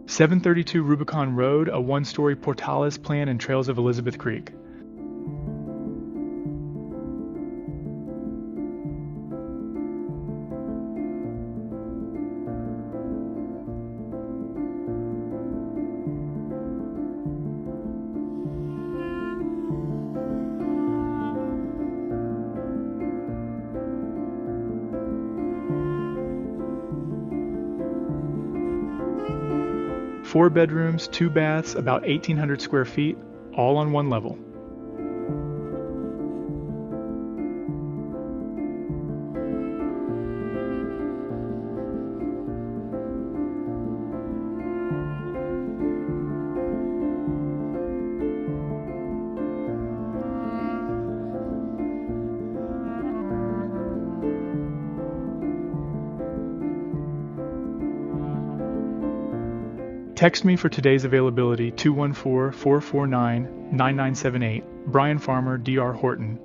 732 Rubicon Road, a one-story portales plan and trails of Elizabeth Creek. Four bedrooms, 2 baths, about 1,800 square feet, all on one level. Text me for today's availability 214-449-9978, Bryan Farmer, Dr. Horton,